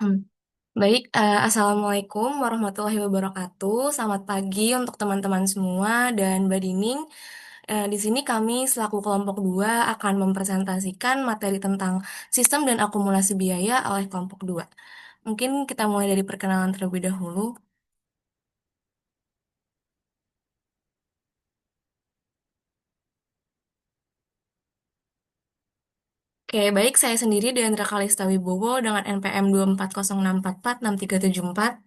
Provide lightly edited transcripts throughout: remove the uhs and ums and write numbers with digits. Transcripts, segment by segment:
Hmm. Baik, Assalamualaikum warahmatullahi wabarakatuh. Selamat pagi untuk teman-teman semua dan Mbak Dining. Di sini kami selaku kelompok 2 akan mempresentasikan materi tentang sistem dan akumulasi biaya oleh kelompok 2. Mungkin kita mulai dari perkenalan terlebih dahulu. Oke, baik, saya sendiri Deandra Kalista Wibowo dengan NPM 240644634.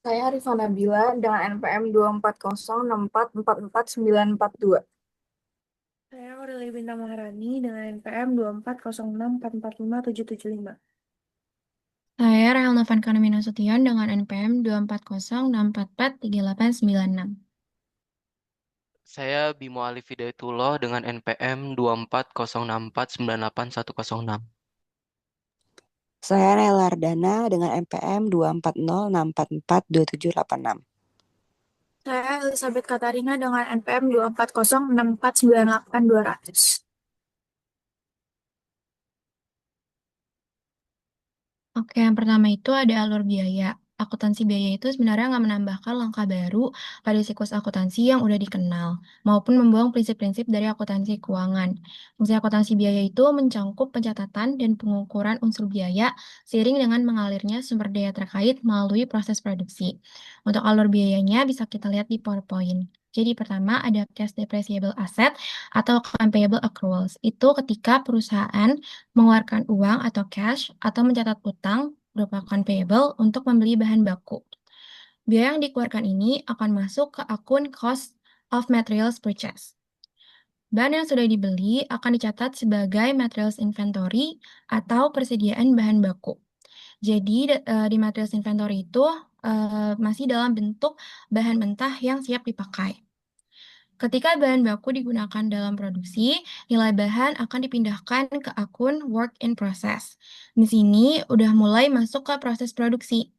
Saya Rifana Bila dengan NPM 24064449492. Saya Aurelia Bintang Maharani dengan NPM 24064457775. Saya Rahel Novan Kanami Nasution dengan NPM 24064438896. Saya Bimo Alif Hidayatullah dengan NPM 24064981106. Saya Rela Ardana dengan NPM 24064427786. Saya Elizabeth Katarina dengan NPM 24064989200. Oke, yang pertama itu ada alur biaya. Akuntansi biaya itu sebenarnya nggak menambahkan langkah baru pada siklus akuntansi yang udah dikenal, maupun membuang prinsip-prinsip dari akuntansi keuangan. Fungsi akuntansi biaya itu mencangkup pencatatan dan pengukuran unsur biaya seiring dengan mengalirnya sumber daya terkait melalui proses produksi. Untuk alur biayanya bisa kita lihat di PowerPoint. Jadi pertama ada cash depreciable asset atau account payable accruals. Itu ketika perusahaan mengeluarkan uang atau cash atau mencatat utang berupa account payable untuk membeli bahan baku. Biaya yang dikeluarkan ini akan masuk ke akun cost of materials purchase. Bahan yang sudah dibeli akan dicatat sebagai materials inventory atau persediaan bahan baku. Jadi di materials inventory itu masih dalam bentuk bahan mentah yang siap dipakai. Ketika bahan baku digunakan dalam produksi, nilai bahan akan dipindahkan ke akun work in process. Di sini udah mulai masuk ke proses produksi.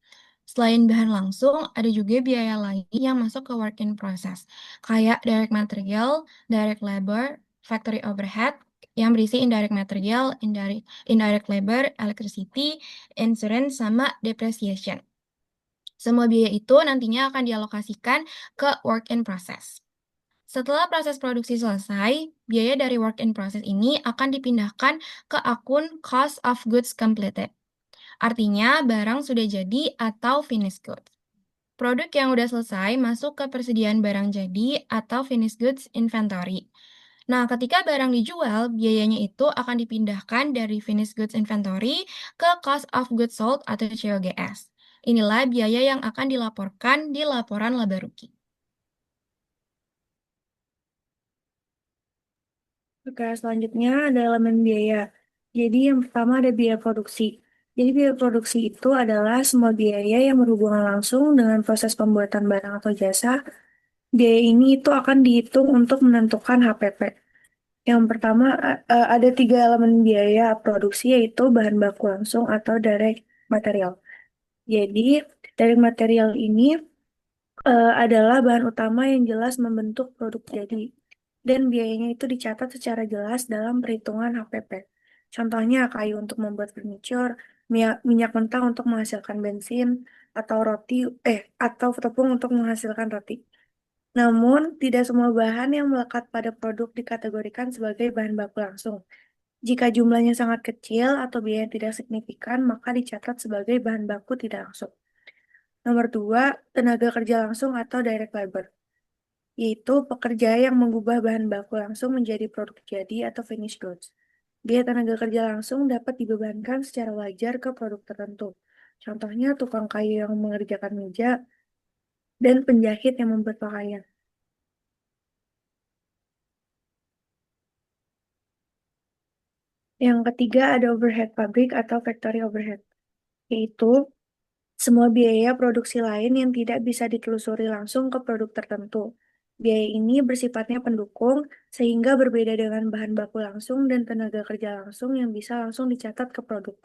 Selain bahan langsung, ada juga biaya lain yang masuk ke work in process, kayak direct material, direct labor, factory overhead, yang berisi indirect material, indirect labor, electricity, insurance, sama depreciation. Semua biaya itu nantinya akan dialokasikan ke work in process. Setelah proses produksi selesai, biaya dari work in process ini akan dipindahkan ke akun cost of goods completed. Artinya, barang sudah jadi atau finished goods. Produk yang udah selesai masuk ke persediaan barang jadi atau finished goods inventory. Nah, ketika barang dijual, biayanya itu akan dipindahkan dari finished goods inventory ke cost of goods sold atau COGS. Inilah biaya yang akan dilaporkan di laporan laba rugi. Oke, selanjutnya ada elemen biaya. Jadi yang pertama ada biaya produksi. Jadi biaya produksi itu adalah semua biaya yang berhubungan langsung dengan proses pembuatan barang atau jasa. Biaya ini itu akan dihitung untuk menentukan HPP. Yang pertama ada tiga elemen biaya produksi yaitu bahan baku langsung atau direct material. Jadi direct material ini adalah bahan utama yang jelas membentuk produk jadi dan biayanya itu dicatat secara jelas dalam perhitungan HPP. Contohnya kayu untuk membuat furniture, minyak mentah untuk menghasilkan bensin, atau atau tepung untuk menghasilkan roti. Namun, tidak semua bahan yang melekat pada produk dikategorikan sebagai bahan baku langsung. Jika jumlahnya sangat kecil atau biaya tidak signifikan, maka dicatat sebagai bahan baku tidak langsung. Nomor dua, tenaga kerja langsung atau direct labor, yaitu pekerja yang mengubah bahan baku langsung menjadi produk jadi atau finished goods. Biaya tenaga kerja langsung dapat dibebankan secara wajar ke produk tertentu. Contohnya tukang kayu yang mengerjakan meja dan penjahit yang membuat pakaian. Yang ketiga ada overhead pabrik atau factory overhead, yaitu semua biaya produksi lain yang tidak bisa ditelusuri langsung ke produk tertentu. Biaya ini bersifatnya pendukung, sehingga berbeda dengan bahan baku langsung dan tenaga kerja langsung yang bisa langsung dicatat ke produk.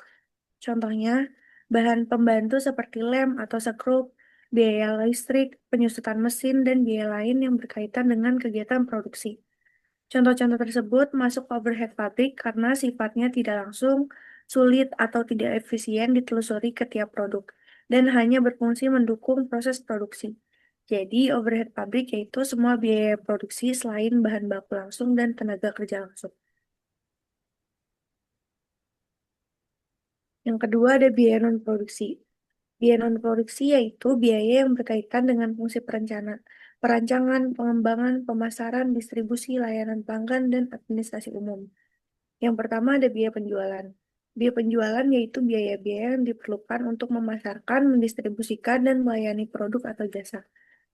Contohnya, bahan pembantu seperti lem atau sekrup, biaya listrik, penyusutan mesin, dan biaya lain yang berkaitan dengan kegiatan produksi. Contoh-contoh tersebut masuk overhead pabrik karena sifatnya tidak langsung, sulit, atau tidak efisien ditelusuri ke tiap produk, dan hanya berfungsi mendukung proses produksi. Jadi, overhead pabrik yaitu semua biaya produksi selain bahan baku langsung dan tenaga kerja langsung. Yang kedua ada biaya non-produksi. Biaya non-produksi yaitu biaya yang berkaitan dengan fungsi perancangan, pengembangan, pemasaran, distribusi, layanan pelanggan, dan administrasi umum. Yang pertama ada biaya penjualan. Biaya penjualan yaitu biaya-biaya yang diperlukan untuk memasarkan, mendistribusikan, dan melayani produk atau jasa.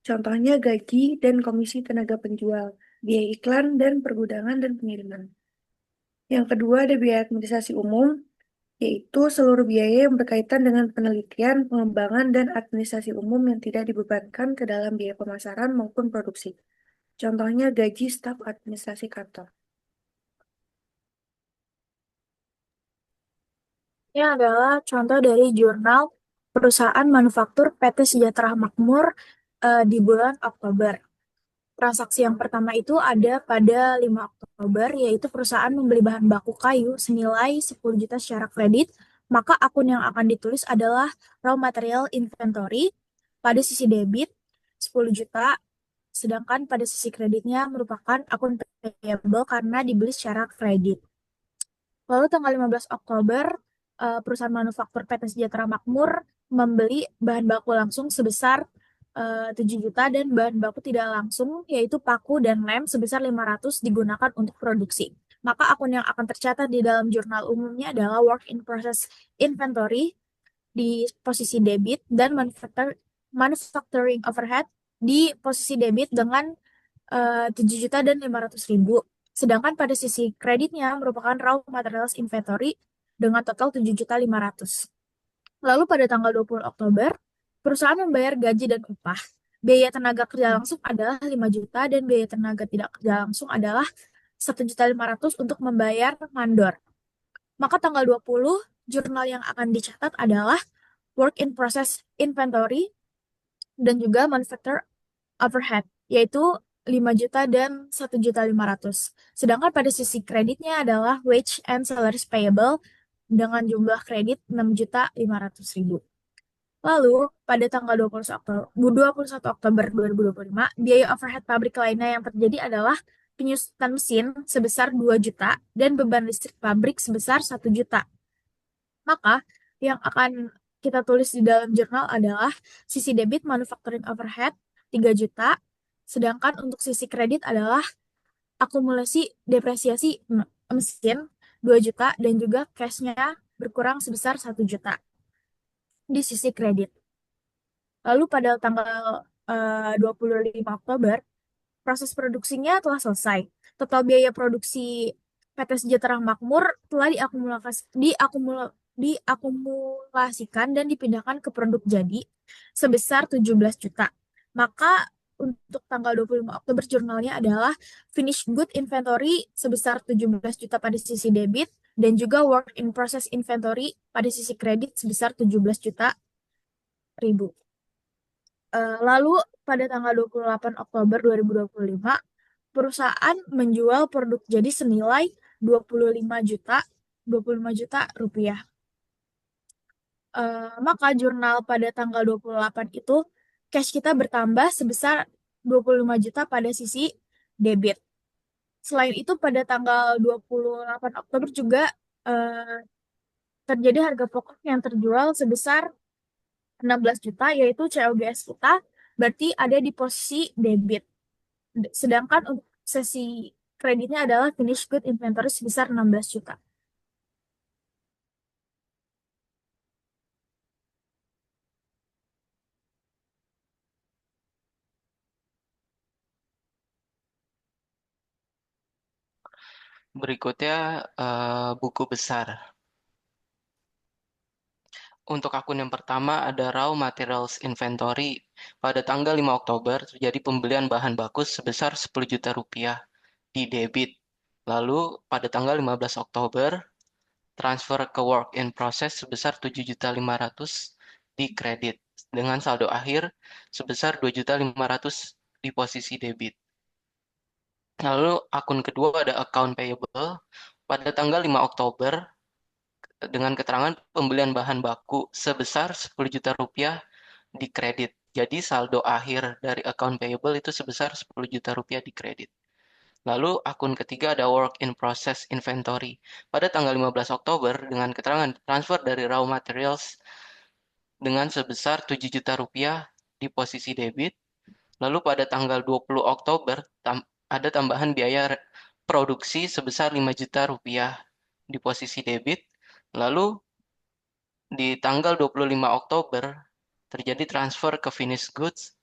Contohnya gaji dan komisi tenaga penjual, biaya iklan, dan pergudangan dan pengiriman. Yang kedua ada biaya administrasi umum, yaitu seluruh biaya yang berkaitan dengan penelitian, pengembangan, dan administrasi umum yang tidak dibebankan ke dalam biaya pemasaran maupun produksi. Contohnya gaji staf administrasi kantor. Ini adalah contoh dari jurnal perusahaan manufaktur PT Sejahtera Makmur di bulan Oktober. Transaksi yang pertama itu ada pada 5 Oktober, yaitu perusahaan membeli bahan baku kayu senilai 10 juta secara kredit, maka akun yang akan ditulis adalah raw material inventory pada sisi debit 10 juta, sedangkan pada sisi kreditnya merupakan akun payable karena dibeli secara kredit. Lalu tanggal 15 Oktober, perusahaan manufaktur PT Sejahtera Makmur membeli bahan baku langsung sebesar 7 juta dan bahan baku tidak langsung yaitu paku dan lem sebesar 500 digunakan untuk produksi. Maka akun yang akan tercatat di dalam jurnal umumnya adalah work in process inventory di posisi debit dan manufacturing overhead di posisi debit dengan 7 juta dan 500.000. Sedangkan pada sisi kreditnya merupakan raw materials inventory dengan total 7.500.000. Lalu pada tanggal 20 Oktober, perusahaan membayar gaji dan upah. Biaya tenaga kerja langsung adalah 5 juta dan biaya tenaga tidak kerja langsung adalah 1.500.000 untuk membayar mandor. Maka tanggal 20, jurnal yang akan dicatat adalah work in process inventory dan juga manufacture overhead, yaitu 5 juta dan 1.500.000. Sedangkan pada sisi kreditnya adalah wage and salaries payable dengan jumlah kredit 6.500.000. Lalu, pada tanggal 21 Oktober 2025, biaya overhead pabrik lainnya yang terjadi adalah penyusutan mesin sebesar 2 juta dan beban listrik pabrik sebesar 1 juta. Maka, yang akan kita tulis di dalam jurnal adalah sisi debit manufacturing overhead 3 juta, sedangkan untuk sisi kredit adalah akumulasi depresiasi mesin 2 juta dan juga cash-nya berkurang sebesar 1 juta di sisi kredit. Lalu pada tanggal 25 Oktober, proses produksinya telah selesai. Total biaya produksi PT Sejahtera Makmur telah diakumulasikan dan dipindahkan ke produk jadi sebesar 17 juta. Maka untuk tanggal 25 Oktober jurnalnya adalah finished good inventory sebesar 17 juta pada sisi debit dan juga work in process inventory pada sisi kredit sebesar 17 juta ribu. Lalu pada tanggal 28 Oktober 2025, perusahaan menjual produk jadi senilai 25 juta rupiah. Maka jurnal pada tanggal 28 itu cash kita bertambah sebesar 25 juta pada sisi debit. Selain itu pada tanggal 28 Oktober juga terjadi harga pokok yang terjual sebesar 16 juta yaitu COGS kita berarti ada di posisi debit. Sedangkan untuk sesi kreditnya adalah finished good inventory sebesar 16 juta. Berikutnya buku besar. Untuk akun yang pertama ada raw materials inventory. Pada tanggal 5 Oktober terjadi pembelian bahan baku sebesar 10 juta rupiah di debit. Lalu pada tanggal 15 Oktober transfer ke work in process sebesar 7.500.000 di kredit dengan saldo akhir sebesar 2.500.000 di posisi debit. Lalu akun kedua ada account payable. Pada tanggal 5 Oktober dengan keterangan pembelian bahan baku sebesar 10 juta rupiah di kredit. Jadi saldo akhir dari account payable itu sebesar 10 juta rupiah di kredit. Lalu akun ketiga ada work in process inventory. Pada tanggal 15 Oktober dengan keterangan transfer dari raw materials dengan sebesar 7 juta rupiah di posisi debit. Lalu pada tanggal 20 Oktober ada tambahan biaya produksi sebesar 5 juta rupiah di posisi debit. Lalu di tanggal 25 Oktober terjadi transfer ke finished goods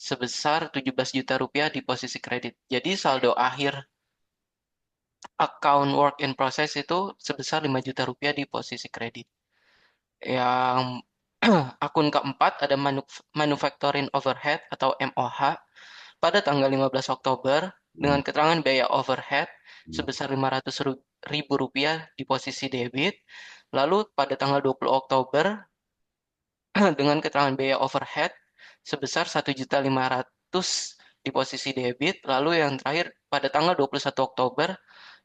sebesar 17 juta rupiah di posisi kredit. Jadi saldo akhir account work in process itu sebesar 5 juta rupiah di posisi kredit. Yang akun keempat ada manufacturing overhead atau MOH pada tanggal 15 Oktober dengan keterangan biaya overhead sebesar 500 ribu rupiah di posisi debit. Lalu pada tanggal 20 Oktober dengan keterangan biaya overhead sebesar 1.500.000 di posisi debit. Lalu yang terakhir pada tanggal 21 Oktober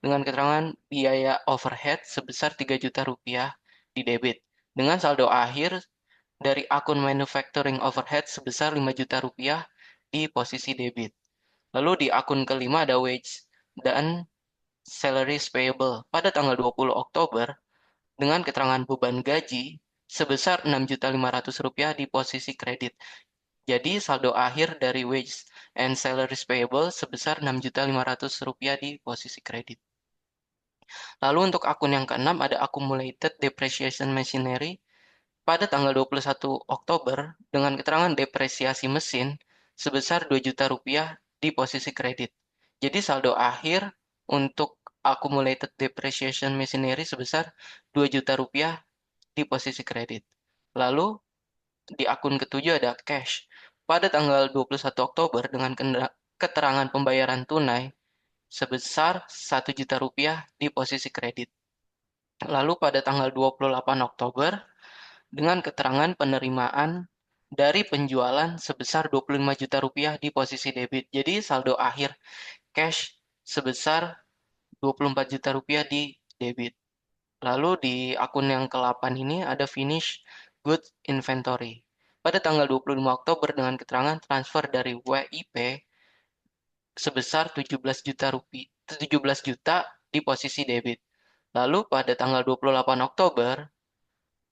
dengan keterangan biaya overhead sebesar 3 juta rupiah di debit. Dengan saldo akhir dari akun manufacturing overhead sebesar 5 juta rupiah di posisi debit. Lalu di akun kelima ada wage dan salaries payable pada tanggal 20 Oktober dengan keterangan beban gaji sebesar 6.500.000 rupiah di posisi kredit. Jadi saldo akhir dari wage and salaries payable sebesar 6.500.000 rupiah di posisi kredit. Lalu untuk akun yang keenam ada accumulated depreciation machinery pada tanggal 21 Oktober dengan keterangan depresiasi mesin sebesar 2 juta rupiah di posisi kredit. Jadi saldo akhir untuk accumulated depreciation machinery sebesar 2 juta rupiah di posisi kredit. Lalu di akun ketujuh ada cash. Pada tanggal 21 Oktober dengan keterangan pembayaran tunai sebesar 1 juta rupiah di posisi kredit. Lalu pada tanggal 28 Oktober dengan keterangan penerimaan dari penjualan sebesar 25 juta rupiah di posisi debit. Jadi saldo akhir cash sebesar 24 juta rupiah di debit. Lalu di akun yang ke-8 ini ada finish good inventory. Pada tanggal 25 Oktober dengan keterangan transfer dari WIP sebesar 17 juta rupiah, 17 juta di posisi debit. Lalu pada tanggal 28 Oktober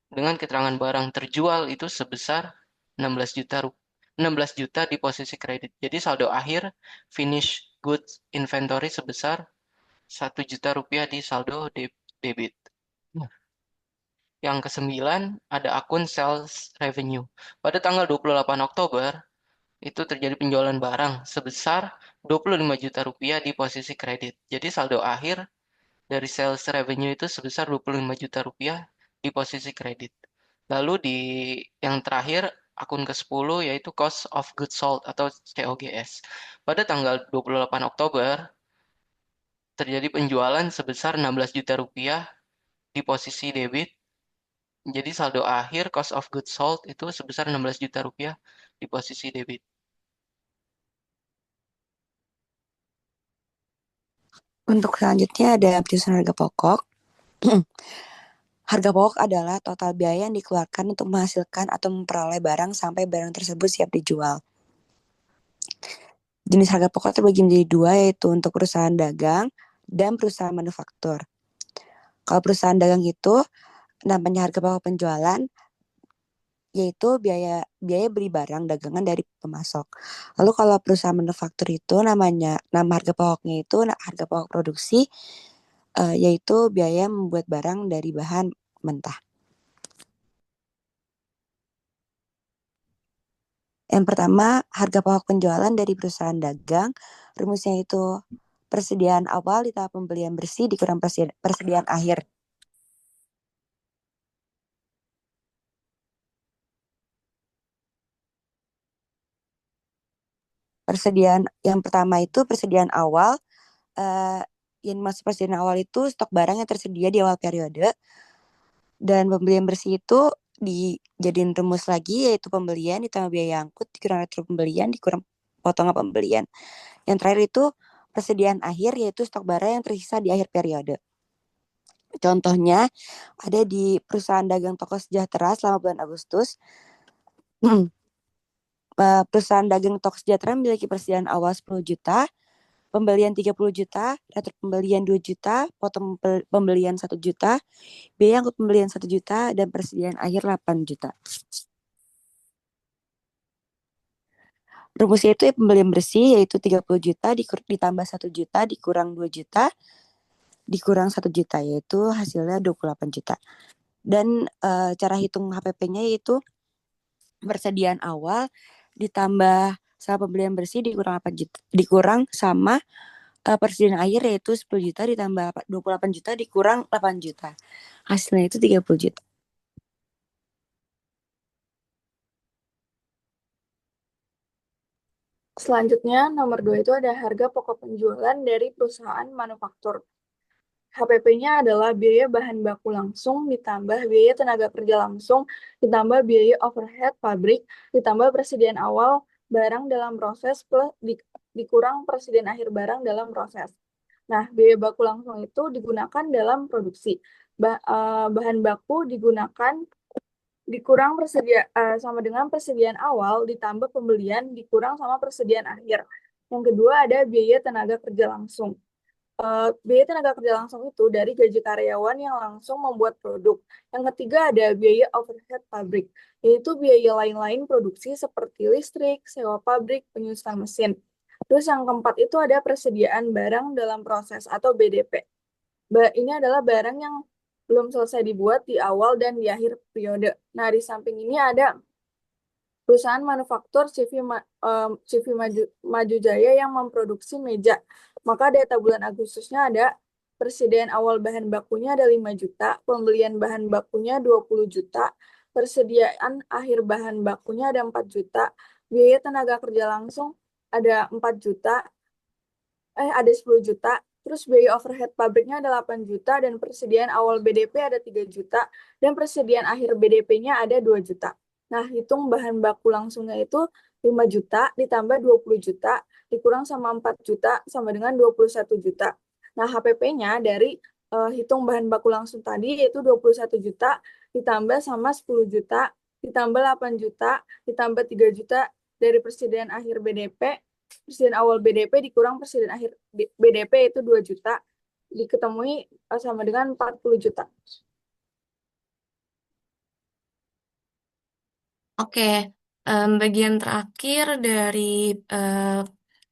dengan keterangan barang terjual itu sebesar 16 juta 16 juta di posisi kredit. Jadi saldo akhir finish goods inventory sebesar 1 juta rupiah di saldo debit. Yang kesembilan ada akun sales revenue. Pada tanggal 28 Oktober itu terjadi penjualan barang sebesar 25 juta rupiah di posisi kredit. Jadi saldo akhir dari sales revenue itu sebesar 25 juta rupiah di posisi kredit. Lalu di yang terakhir akun ke-10 yaitu cost of goods sold atau COGS. Pada tanggal 28 Oktober terjadi penjualan sebesar 16 juta rupiah di posisi debit. Jadi saldo akhir cost of goods sold itu sebesar 16 juta rupiah di posisi debit. Untuk selanjutnya ada penyusunan harga pokok. Harga pokok adalah total biaya yang dikeluarkan untuk menghasilkan atau memperoleh barang sampai barang tersebut siap dijual. Jenis harga pokok terbagi menjadi dua, yaitu untuk perusahaan dagang dan perusahaan manufaktur. Kalau perusahaan dagang itu namanya harga pokok penjualan, yaitu biaya beli barang dagangan dari pemasok. Lalu kalau perusahaan manufaktur itu nama harga pokoknya itu harga pokok produksi, yaitu biaya membuat barang dari bahan mentah. Yang pertama, harga pokok penjualan dari perusahaan dagang, rumusnya itu persediaan awal ditambah pembelian bersih dikurang persediaan akhir. Persediaan yang pertama itu persediaan awal. Yang masuk persediaan awal itu stok barang yang tersedia di awal periode. Dan pembelian bersih itu dijadiin rumus lagi, yaitu pembelian ditambah biaya angkut dikurang retro pembelian dikurang potongan pembelian. Yang terakhir itu persediaan akhir yaitu stok barang yang tersisa di akhir periode. Contohnya ada di perusahaan dagang toko sejahtera selama bulan Agustus. Perusahaan dagang toko sejahtera memiliki persediaan awal 10 juta, pembelian 30 juta, retur pembelian 2 juta, potong pembelian 1 juta, biaya angkut pembelian 1 juta, dan persediaan akhir 8 juta. Rumusnya itu pembelian bersih yaitu 30 juta ditambah 1 juta dikurang 2 juta dikurang 1 juta yaitu hasilnya 28 juta. Dan cara hitung HPP-nya yaitu persediaan awal ditambah sama pembelian bersih dikurang 8 juta dikurang sama persediaan akhir yaitu 10 juta ditambah 28 juta dikurang 8 juta. Hasilnya itu 30 juta. Selanjutnya, nomor 2 itu ada harga pokok penjualan dari perusahaan manufaktur. HPP-nya adalah biaya bahan baku langsung ditambah biaya tenaga kerja langsung ditambah biaya overhead pabrik ditambah persediaan awal barang dalam proses plus dikurang persediaan akhir barang dalam proses. Nah, biaya baku langsung itu digunakan dalam produksi. Bahan baku digunakan dikurang sama dengan persediaan awal ditambah pembelian dikurang sama persediaan akhir. Yang kedua ada biaya tenaga kerja langsung. Biaya tenaga kerja langsung itu dari gaji karyawan yang langsung membuat produk. Yang ketiga ada biaya overhead pabrik, yaitu biaya lain-lain produksi seperti listrik, sewa pabrik, penyusutan mesin. Terus yang keempat itu ada persediaan barang dalam proses atau BDP. Ini adalah barang yang belum selesai dibuat di awal dan di akhir periode. Nah, di samping ini ada perusahaan manufaktur CV Maju Jaya yang memproduksi meja. Maka data bulan Agustusnya ada persediaan awal bahan bakunya ada 5 juta, pembelian bahan bakunya 20 juta, persediaan akhir bahan bakunya ada 4 juta, biaya tenaga kerja langsung ada 4 juta, ada 10 juta, terus biaya overhead pabriknya ada 8 juta, dan persediaan awal BDP ada 3 juta, dan persediaan akhir BDP-nya ada 2 juta. Nah, hitung bahan baku langsungnya itu 5 juta ditambah 20 juta dikurang sama 4 juta sama dengan 21 juta. Nah, HPP-nya dari hitung bahan baku langsung tadi yaitu 21 juta ditambah sama 10 juta ditambah 8 juta ditambah 3 juta dari persediaan akhir BDP, persediaan awal BDP dikurang persediaan akhir BDP itu 2 juta diketemui sama dengan 40 juta. Oke, bagian terakhir dari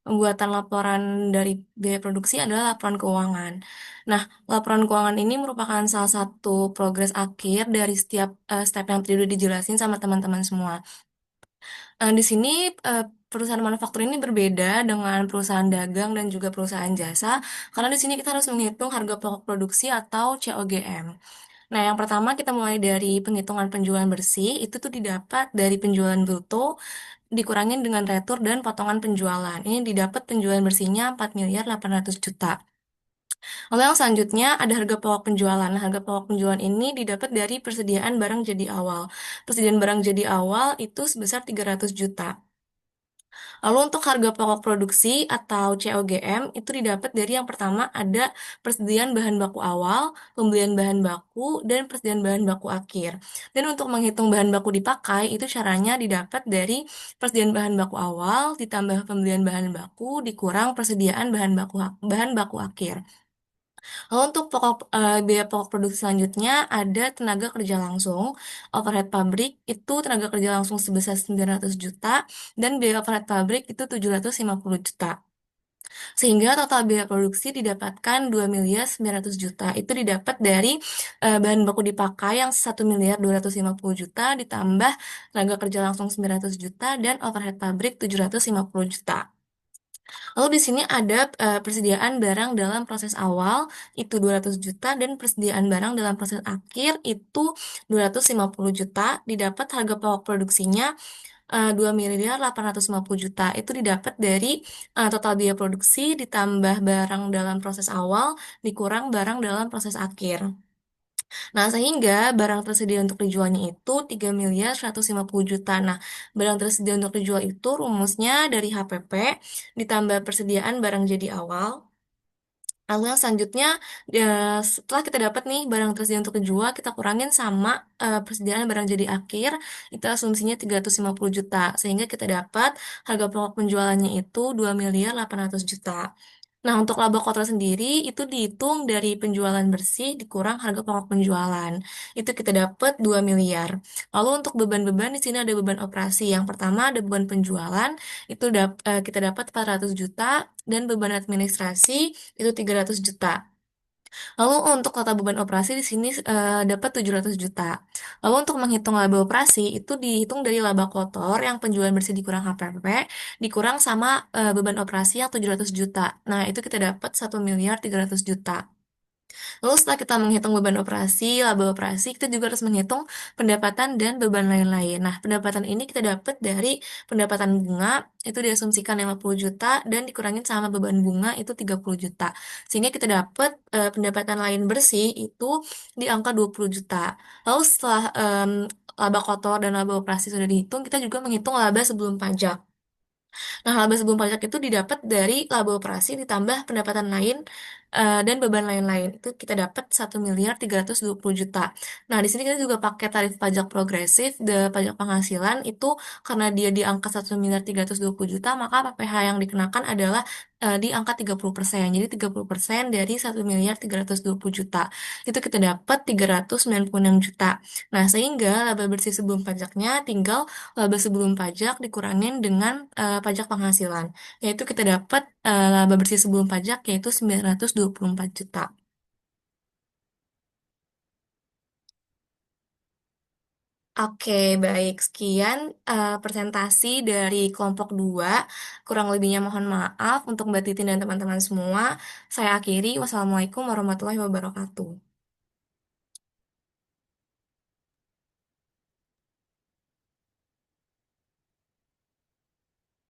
pembuatan laporan dari biaya produksi adalah laporan keuangan. Nah, laporan keuangan ini merupakan salah satu progres akhir dari setiap step yang tadi udah dijelasin sama teman-teman semua. Di sini perusahaan manufaktur ini berbeda dengan perusahaan dagang dan juga perusahaan jasa, karena di sini kita harus menghitung harga pokok produksi atau COGM. Nah, yang pertama kita mulai dari penghitungan penjualan bersih, itu tuh didapat dari penjualan bruto dikurangin dengan retur dan potongan penjualan. Ini didapat penjualan bersihnya 4.800 juta. Lalu yang selanjutnya ada harga pokok penjualan. Nah, harga pokok penjualan ini didapat dari persediaan barang jadi awal. Persediaan barang jadi awal itu sebesar 300 juta. Lalu untuk harga pokok produksi atau COGM itu didapat dari yang pertama ada persediaan bahan baku awal, pembelian bahan baku, dan persediaan bahan baku akhir. Dan untuk menghitung bahan baku dipakai itu caranya didapat dari persediaan bahan baku awal ditambah pembelian bahan baku dikurang persediaan bahan baku akhir. Lalu untuk biaya pokok produksi selanjutnya ada tenaga kerja langsung. Overhead pabrik itu tenaga kerja langsung sebesar 900 juta dan biaya overhead pabrik itu 750 juta. Sehingga total biaya produksi didapatkan 2.900 juta. Itu didapat dari bahan baku dipakai yang 1.250 juta ditambah tenaga kerja langsung 900 juta dan overhead pabrik 750 juta. Lalu di sini ada persediaan barang dalam proses awal itu 200 juta dan persediaan barang dalam proses akhir itu 250 juta. Didapat harga pokok produksinya 2.850 juta. Itu didapat dari total biaya produksi ditambah barang dalam proses awal dikurang barang dalam proses akhir. Nah, sehingga barang tersedia untuk dijualnya itu 3.150.000.000. Nah, barang tersedia untuk dijual itu rumusnya dari HPP ditambah persediaan barang jadi awal. Lalu yang selanjutnya, setelah kita dapat nih barang tersedia untuk dijual, kita kurangin sama persediaan barang jadi akhir, itu asumsinya 350 juta. Sehingga kita dapat harga pokok penjualannya itu 2.800.000.000. Nah, untuk laba kotor sendiri itu dihitung dari penjualan bersih dikurang harga pokok penjualan. Itu kita dapat 2 miliar. Lalu untuk beban-beban di sini ada beban operasi. Yang pertama ada beban penjualan, itu kita dapat 400 juta dan beban administrasi itu 300 juta. Lalu untuk total beban operasi di sini dapat 700 juta. Lalu untuk menghitung laba operasi itu dihitung dari laba kotor yang penjualan bersih dikurang HPP dikurang sama beban operasi yang 700 juta. Nah, itu kita dapat 1.300.000.000. Lalu setelah kita menghitung beban operasi, laba operasi, kita juga harus menghitung pendapatan dan beban lain-lain. Nah, pendapatan ini kita dapat dari pendapatan bunga, itu diasumsikan 50 juta, dan dikurangin sama beban bunga itu 30 juta. Sehingga kita dapat pendapatan lain bersih itu di angka 20 juta. Lalu setelah laba kotor dan laba operasi sudah dihitung, kita juga menghitung laba sebelum pajak. Nah, laba sebelum pajak itu didapat dari laba operasi ditambah pendapatan lain dan beban lain-lain. Itu kita dapat 1.320.000.000. Nah, di sini kita juga pakai tarif pajak progresif, pajak penghasilan itu karena dia di angka 1.320.000.000, maka PPh yang dikenakan adalah di angka 30%. Jadi 30% dari 1.320.000.000. Itu kita dapat 396 juta. Nah, sehingga laba bersih sebelum pajaknya tinggal laba sebelum pajak dikurangin dengan pajak penghasilan, yaitu kita dapat laba bersih sebelum pajak yaitu 924 juta. Oke, baik. Sekian presentasi dari kelompok 2. Kurang lebihnya mohon maaf untuk Mbak Titin dan teman-teman semua. Saya akhiri. Wassalamualaikum warahmatullahi wabarakatuh.